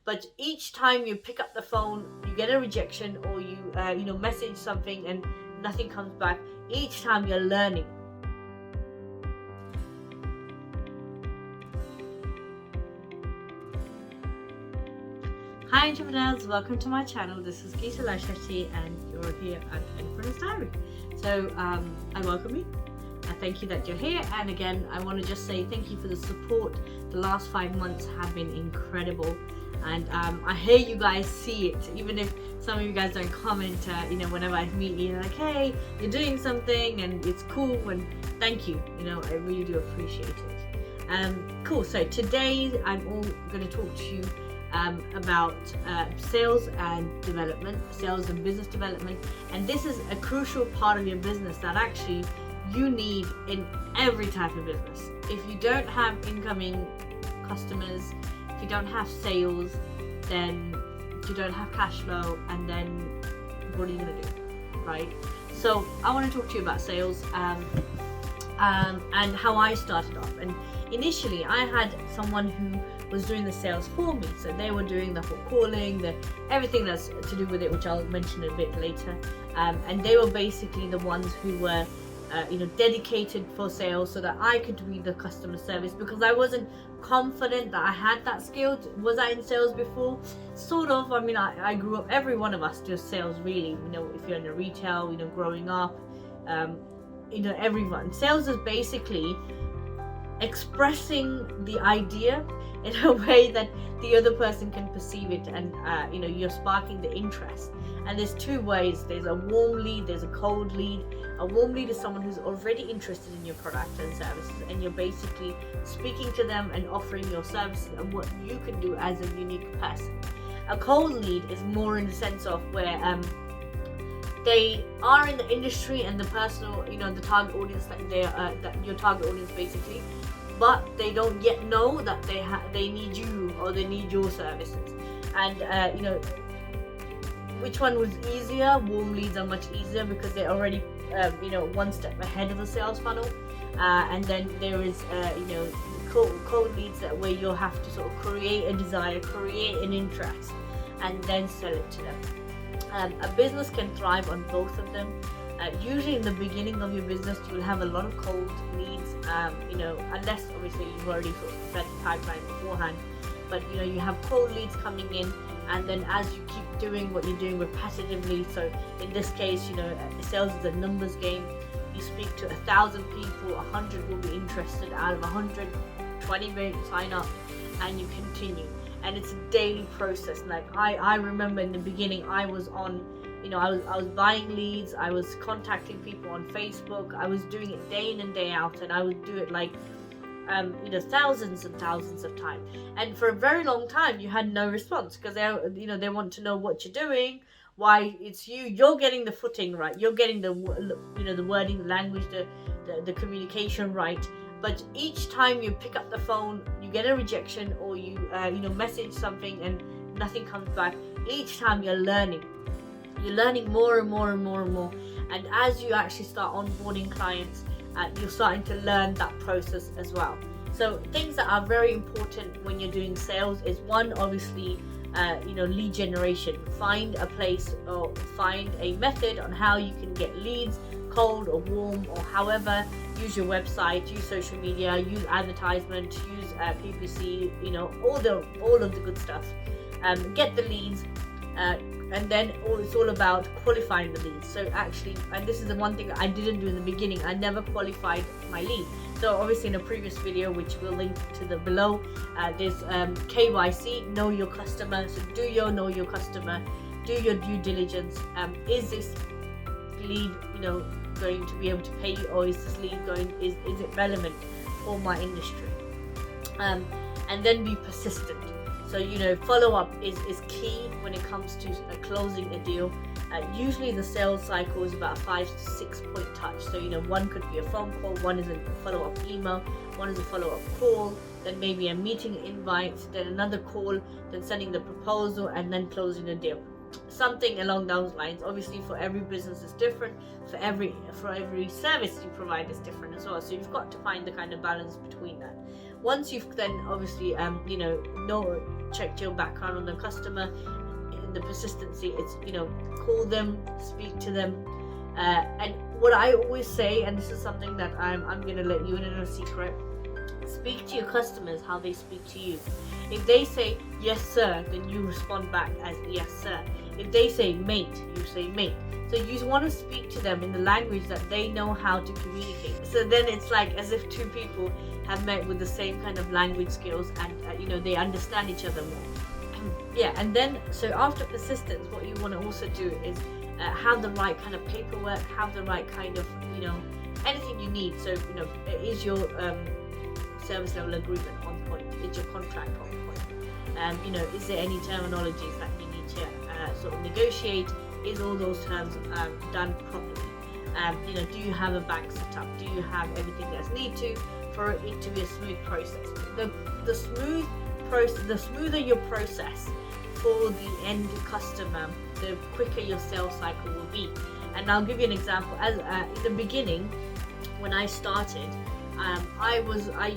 But each time you pick up the phone, you get a rejection, or you message something and nothing comes back. Each time you're learning. Hi entrepreneurs, welcome to my channel. This is Gisela Lyshetti and you're here at Entrepreneurship. So I welcome you. I thank you that you're here, and again I want to just say thank you for the support. The last 5 months have been incredible, and I hear you guys see it, even if some of you guys don't comment. Whenever I meet you, like, hey, you're doing something and it's cool, and thank you. I really do appreciate it. Cool. So today I'm all going to talk to you about sales and development, sales and business development, and this is a crucial part of your business that actually you need in every type of business. If you don't have incoming customers, if you don't have sales, then you don't have cash flow, and then what are you going to do, right? So I want to talk to you about sales and how I started off. And initially I had someone who was doing the sales for me, so they were doing the whole calling, everything that's to do with it, which I'll mention a bit later, and they were basically the ones who were dedicated for sales, so that I could be the customer service, because I wasn't confident that I had that skill. Was I in sales before? Sort of. I mean, I grew up, every one of us does sales really, if you're in a retail, growing up, everyone. Sales is basically expressing the idea in a way that the other person can perceive it, and you're sparking the interest. And there's two ways. There's a warm lead, there's a cold lead. A warm lead is someone who's already interested in your product and services, and you're basically speaking to them and offering your services and what you can do as a unique person. A cold lead is more in the sense of where they are in the industry, and the personal, the target audience that your target audience basically, but they don't yet know that they need you, or they need your services. And which one was easier? Warm leads are much easier because they're already one step ahead of the sales funnel, and then there is cold leads that where you'll have to sort of create a desire, create an interest, and then sell it to them. A business can thrive on both of them. Usually in the beginning of your business you'll have a lot of cold leads, unless obviously you've already sort of set the pipeline beforehand, but you have cold leads coming in, and then as you keep doing what you're doing repetitively, so in this case sales is a numbers game. You speak to 1,000 people, 100 will be interested. Out of 100, 20 may sign up, and you continue, and it's a daily process. Like I remember in the beginning I was on, I was buying leads, I was contacting people on Facebook, I was doing it day in and day out, and I would do it like thousands and thousands of times, and for a very long time you had no response, because they want to know what you're doing, why it's you're getting the footing right, you're getting the the wording, the language, the communication right. But each time you pick up the phone, you get a rejection, or you message something and nothing comes back. Each time you're learning more and more and more and more, and as you actually start onboarding clients, you're starting to learn that process as well. So things that are very important when you're doing sales is, one, obviously lead generation. Find a place or find a method on how you can get leads, cold or warm or however. Use your website, use social media, use advertisement, use PPC, all of the good stuff. Get the leads, and then it's all about qualifying the leads. So actually, and this is the one thing that I didn't do in the beginning, I never qualified my lead. So obviously in a previous video, which we'll link to the below, there's KYC, know your customer. So do your know your customer, do your due diligence. Is this lead going to be able to pay, or is this lead is it relevant for my industry? And then be persistent. So follow up is key when it comes to closing a deal. Usually the sales cycle is about a 5 to 6 point touch. So one could be a phone call, one is a follow-up email, one is a follow-up call, then maybe a meeting invite, then another call, then sending the proposal, and then closing the deal. Something along those lines. Obviously for every business is different, for every service you provide is different as well, so you've got to find the kind of balance between that. once you've then obviously checked your background on the customer, in the persistency, it's call them, speak to them, and what I always say, and this is something that I'm gonna let you in a secret: speak to your customers how they speak to you. If they say yes sir, then you respond back as yes sir. If they say mate, you say mate. So you want to speak to them in the language that they know how to communicate. So then it's like as if two people have met with the same kind of language skills, and they understand each other more. Yeah, and then so after persistence, what you want to also do is have the right kind of paperwork, have the right kind of anything you need. So is your service level agreement on point? Is your contract on point? Is there any terminologies that you need to sort of negotiate? Is all those terms done properly? Do you have a bank set up? Do you have everything that's needed for it to be a smooth process? The smoother your process for the end customer, the quicker your sales cycle will be. And I'll give you an example. As in the beginning, when I started, I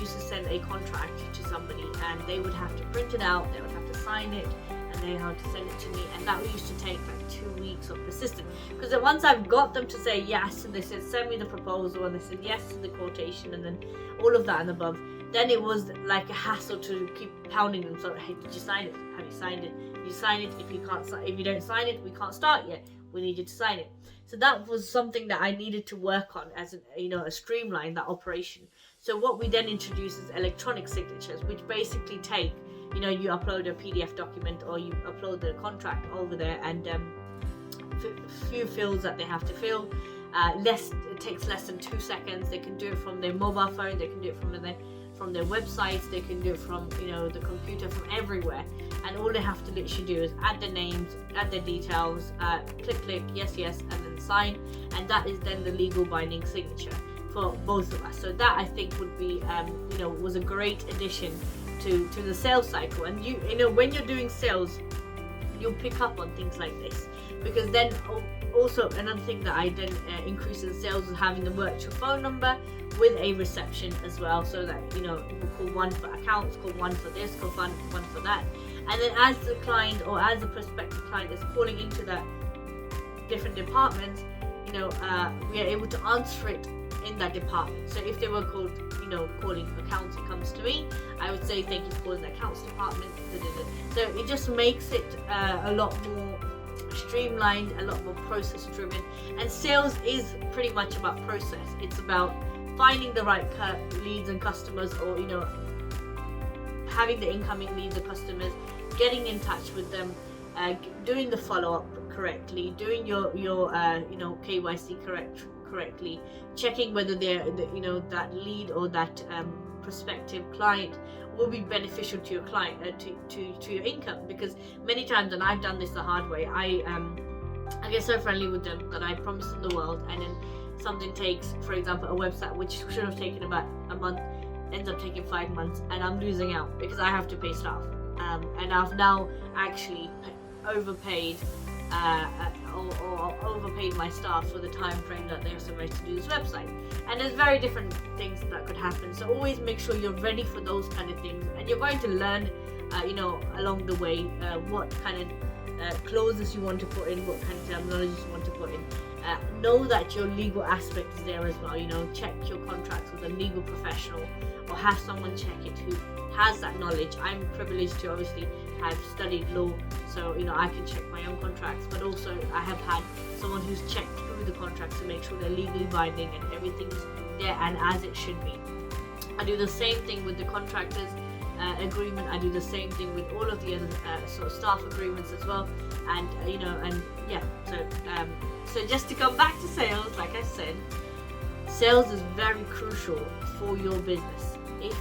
used to send a contract to somebody, and they would have to print it out, they would have to sign it, and they had to send it to me, and that used to take like 2 weeks of persistence. Because then once I've got them to say yes, and they said send me the proposal, and they said yes to the quotation, and then all of that and above, then it was like a hassle to keep pounding them. So, hey, did you sign it? Have you signed it? You sign it. If you don't sign it, we can't start yet. We need you to sign it. So that was something that I needed to work on as a streamline that operation. So what we then introduced is electronic signatures, which basically take, you upload a PDF document or you upload the contract over there, and few fields that they have to fill. It takes less than 2 seconds. They can do it from their mobile phone. They can do it from their websites. They can do it from the computer, from everywhere. And all they have to literally do is add their names, add their details, click yes, and then sign. And that is then the legal binding signature for both of us. So that I think would be was a great addition to the sales cycle. And when you're doing sales, you'll pick up on things like this, because then also another thing that I then increase in sales is having the virtual phone number with a reception as well, so that we'll call one for accounts, call one for this, call one for that, and then as the client or as the prospective client is calling into that different departments, we are able to answer it in that department. So if they were called calling accounts, it comes to me, I would say thank you for calling the accounts department. So it just makes it a lot more streamlined, a lot more process driven. And sales is pretty much about process. It's about finding the right leads and customers, or having the incoming leads and customers, getting in touch with them, doing the follow-up correctly, doing your KYC correctly, checking whether that lead or that prospective client will be beneficial to your client, to your income. Because many times, and I've done this the hard way, I get so friendly with them that I promise them the world, and then something takes, for example, a website which should have taken about a month ends up taking 5 months, and I'm losing out because I have to pay staff, and I've now actually overpaid or overpaid my staff for the time frame that they're supposed to do this website. And there's very different things that could happen, so always make sure you're ready for those kind of things, and you're going to learn along the way what kind of clauses you want to put in, what kind of terminologies you want to put in. Know that your legal aspect is there as well. Check your contracts with a legal professional, or have someone check it who has that knowledge. I'm privileged to obviously have studied law, so I can check my own contracts, but also I have had someone who's checked through the contracts to make sure they're legally binding and everything's there and as it should be. I do the same thing with the contractors agreement. I do the same thing with all of the other sort of staff agreements as well. And so just to come back to sales, like I said, sales is very crucial for your business. If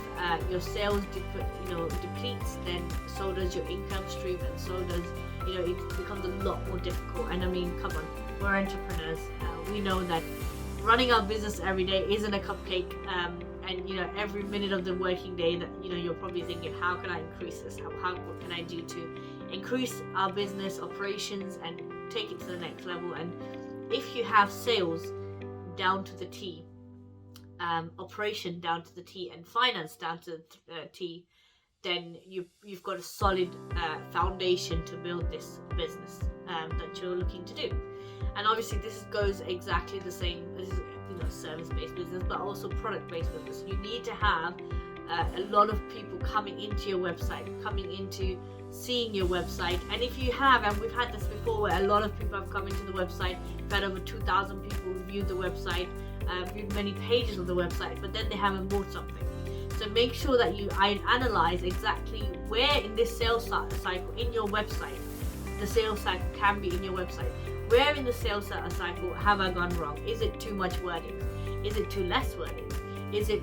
your sales depletes, then so does your income stream, and so does it becomes a lot more difficult. And I mean, come on, we're entrepreneurs. We know that running our business every day isn't a cupcake. And every minute of the working day that you're probably thinking, how can I increase this? What can I do to increase our business operations and take it to the next level? And if you have sales down to the T, operation down to the T and finance down to the T, then you've got a solid foundation to build this business that you're looking to do. And obviously this goes exactly the same as service-based business, but also product-based business. You need to have a lot of people coming into your website, coming into seeing your website. And if you have, and we've had this before where a lot of people have come into the website, we've had over 2,000 people viewed the website, viewed many pages of the website, but then they haven't bought something. So make sure that you analyze exactly where in this sales cycle in your website, the sales cycle can be in your website. Where in the sales cycle have I gone wrong? Is it too much wording? Is it too less wording? Is it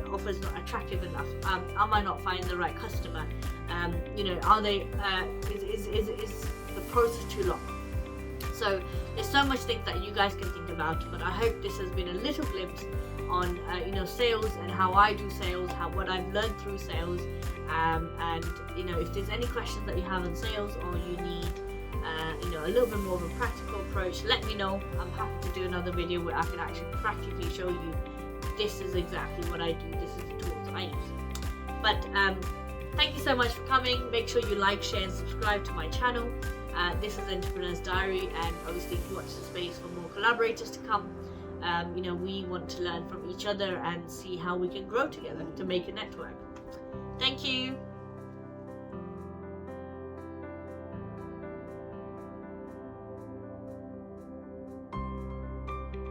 offers not attractive enough? Am I not finding the right customer? Are they? Is the process too long? So there's so much things that you guys can think about. But I hope this has been a little glimpse on sales and how I do sales, what I've learned through sales, and if there's any questions that you have on sales, or you need a little bit more of a practical approach, let me know. I'm happy to do another video where I can actually practically show you this is exactly what I do, this is the tools I use. But thank you so much for coming. Make sure you like, share and subscribe to my channel. This is Entrepreneur's Diary, and obviously watch the space for more collaborators to come. We want to learn from each other and see how we can grow together to make a network. Thank you.